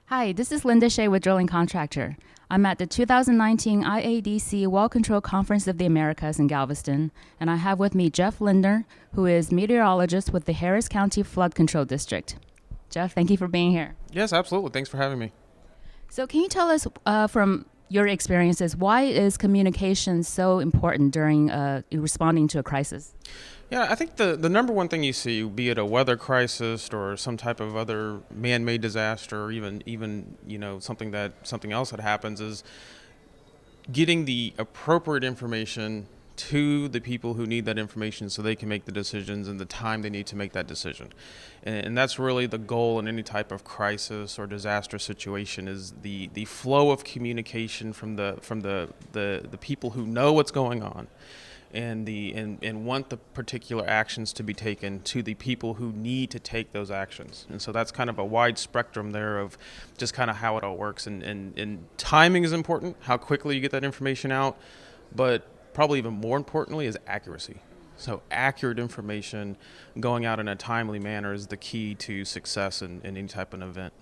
Hi, this is Linda Shea with Drilling Contractor. I'm at the 2019 IADC Well Control Conference of the Americas in Galveston, and I have with me Jeff Lindner, who is meteorologist with the Harris County Flood Control District. Jeff, thank you for being here. Yes, absolutely. Thanks for having me. So can you tell us from your experiences, why is communication so important during responding to a crisis? Yeah, I think the number one thing you see, be it a weather crisis or some type of other man-made disaster, or even something else that happens, is getting the appropriate information to the people who need that information so they can make the decisions in the time they need to make that decision. And that's really the goal in any type of crisis or disaster situation, is the flow of communication from the people who know what's going on and want the particular actions to be taken to the people who need to take those actions. And so that's kind of a wide spectrum there of just kind of how it all works. And timing is important, how quickly you get that information out, but probably even more importantly is accuracy. So accurate information going out in a timely manner is the key to success in any type of event.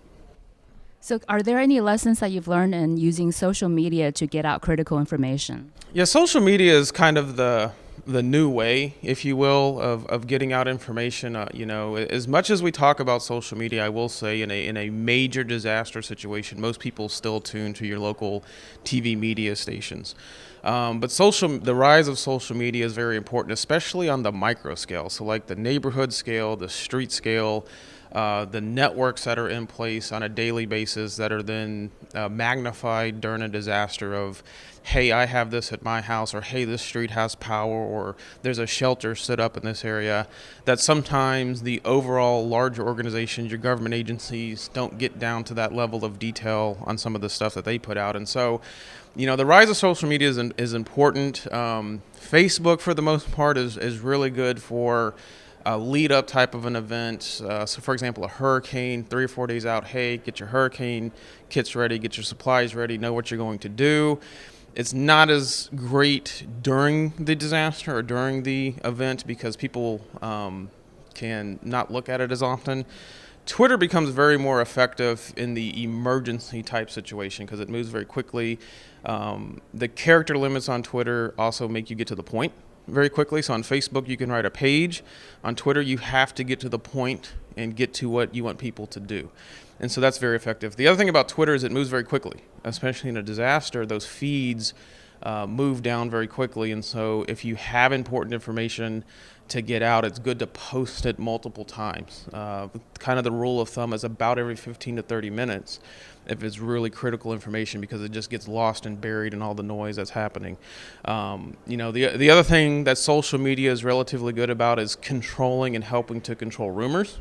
So are there any lessons that you've learned in using social media to get out critical information? Yeah, social media is kind of the new way, if you will, of getting out information. As much as we talk about social media, I will say in a major disaster situation, most people still tune to your local TV media stations. But the rise of social media is very important, especially on the micro scale. So like the neighborhood scale, the street scale, the networks that are in place on a daily basis that are then magnified during a disaster of, hey, I have this at my house, or hey, this street has power, or there's a shelter set up in this area, that sometimes the overall larger organizations, your government agencies, don't get down to that level of detail on some of the stuff that they put out. And so, the rise of social media is important. Facebook, for the most part, is really good for a lead-up type of an event. So, for example, a hurricane, 3 or 4 days out, hey, get your hurricane kits ready, get your supplies ready, know what you're going to do. It's not as great during the disaster or during the event because people can not look at it as often. Twitter becomes very more effective in the emergency type situation because it moves very quickly. The character limits on Twitter also make you get to the point very quickly. So on Facebook, you can write a page. On Twitter, you have to get to the point and get to what you want people to do. And so that's very effective. The other thing about Twitter is it moves very quickly, especially in a disaster. Those feeds move down very quickly. And so if you have important information to get out, it's good to post it multiple times. Kind of the rule of thumb is about every 15 to 30 minutes if it's really critical information, because it just gets lost and buried in all the noise that's happening. The other thing that social media is relatively good about is controlling and helping to control rumors.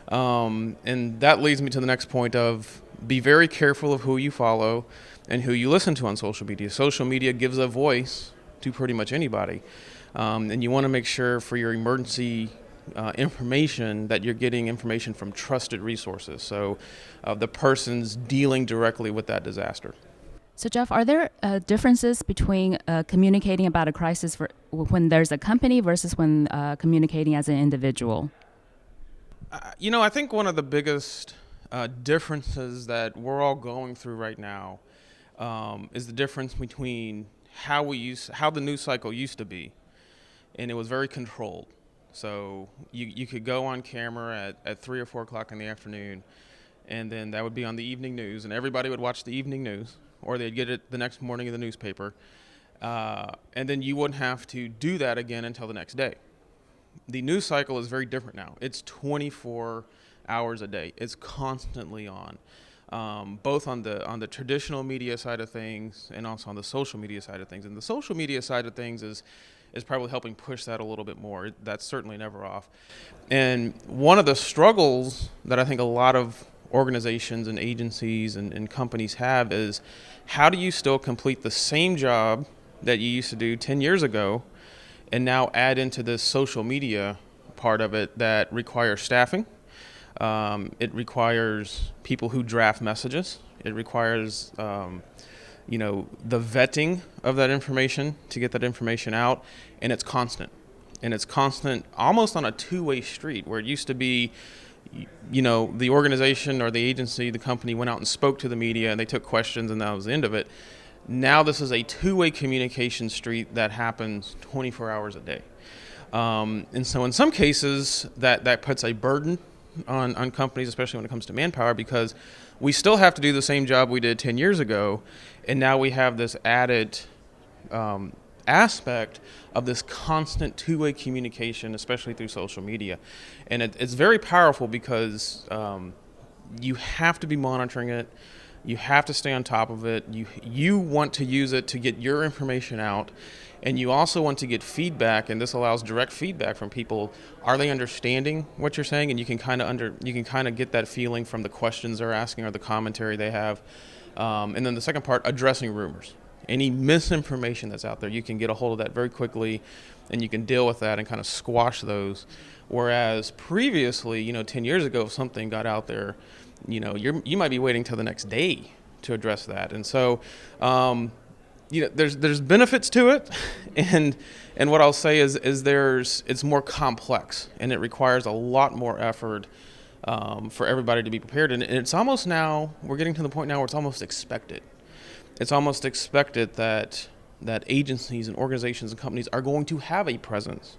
And that leads me to the next point of be very careful of who you follow and who you listen to on social media. Social media gives a voice to pretty much anybody. And you want to make sure for your emergency information that you're getting information from trusted resources. So the person's dealing directly with that disaster. So Jeff, are there differences between communicating about a crisis when there's a company versus when communicating as an individual? I think one of the biggest differences that we're all going through right now is the difference between how the news cycle used to be, and it was very controlled. So you could go on camera at 3 or 4 o'clock in the afternoon, and then that would be on the evening news, and everybody would watch the evening news, or they'd get it the next morning in the newspaper, and then you wouldn't have to do that again until the next day. The news cycle is very different now. It's 24 hours a day. It's constantly on, both on the traditional media side of things and also on the social media side of things. And the social media side of things is probably helping push that a little bit more. That's certainly never off. And one of the struggles that I think a lot of organizations and agencies and companies have is, how do you still complete the same job that you used to do 10 years ago and now add into this social media part of it that requires staffing? It requires people who draft messages. It requires the vetting of that information to get that information out, and it's constant. And it's constant almost on a two-way street, where it used to be the organization or the agency, the company went out and spoke to the media and they took questions and that was the end of it. Now this is a two-way communication street that happens 24 hours a day. And so in some cases that puts a burden on companies, especially when it comes to manpower, because we still have to do the same job we did 10 years ago. And now we have this added aspect of this constant two-way communication, especially through social media. And it's very powerful because you have to be monitoring it. You have to stay on top of it. You want to use it to get your information out, and you also want to get feedback, and this allows direct feedback from people. Are they understanding what you're saying? And you can kind of get that feeling from the questions they're asking or the commentary they have. And then the second part, addressing rumors. Any misinformation that's out there, you can get a hold of that very quickly, and you can deal with that and kind of squash those. Whereas previously, 10 years ago, if something got out there, you might be waiting till the next day to address that. And so, there's benefits to it, and what I'll say is it's more complex, and it requires a lot more effort for everybody to be prepared. And it's almost now, we're getting to the point now where it's almost expected. It's almost expected that agencies and organizations and companies are going to have a presence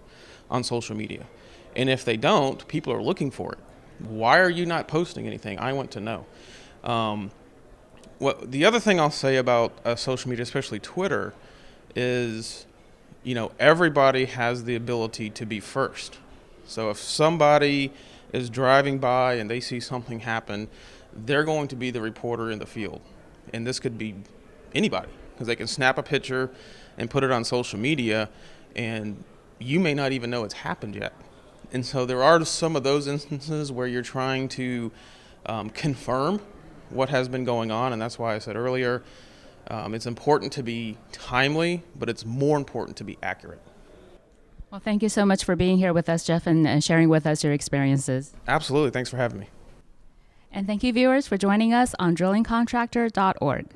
on social media. And if they don't, people are looking for it. Why are you not posting anything? I want to know. The other thing I'll say about social media, especially Twitter, is, everybody has the ability to be first. So if somebody is driving by and they see something happen, they're going to be the reporter in the field. And this could be anybody, because they can snap a picture and put it on social media, and you may not even know it's happened yet. And so there are some of those instances where you're trying to confirm what has been going on, and that's why I said earlier, it's important to be timely, but it's more important to be accurate. Well, thank you so much for being here with us, Jeff, and sharing with us your experiences. Absolutely. Thanks for having me. And thank you, viewers, for joining us on drillingcontractor.org.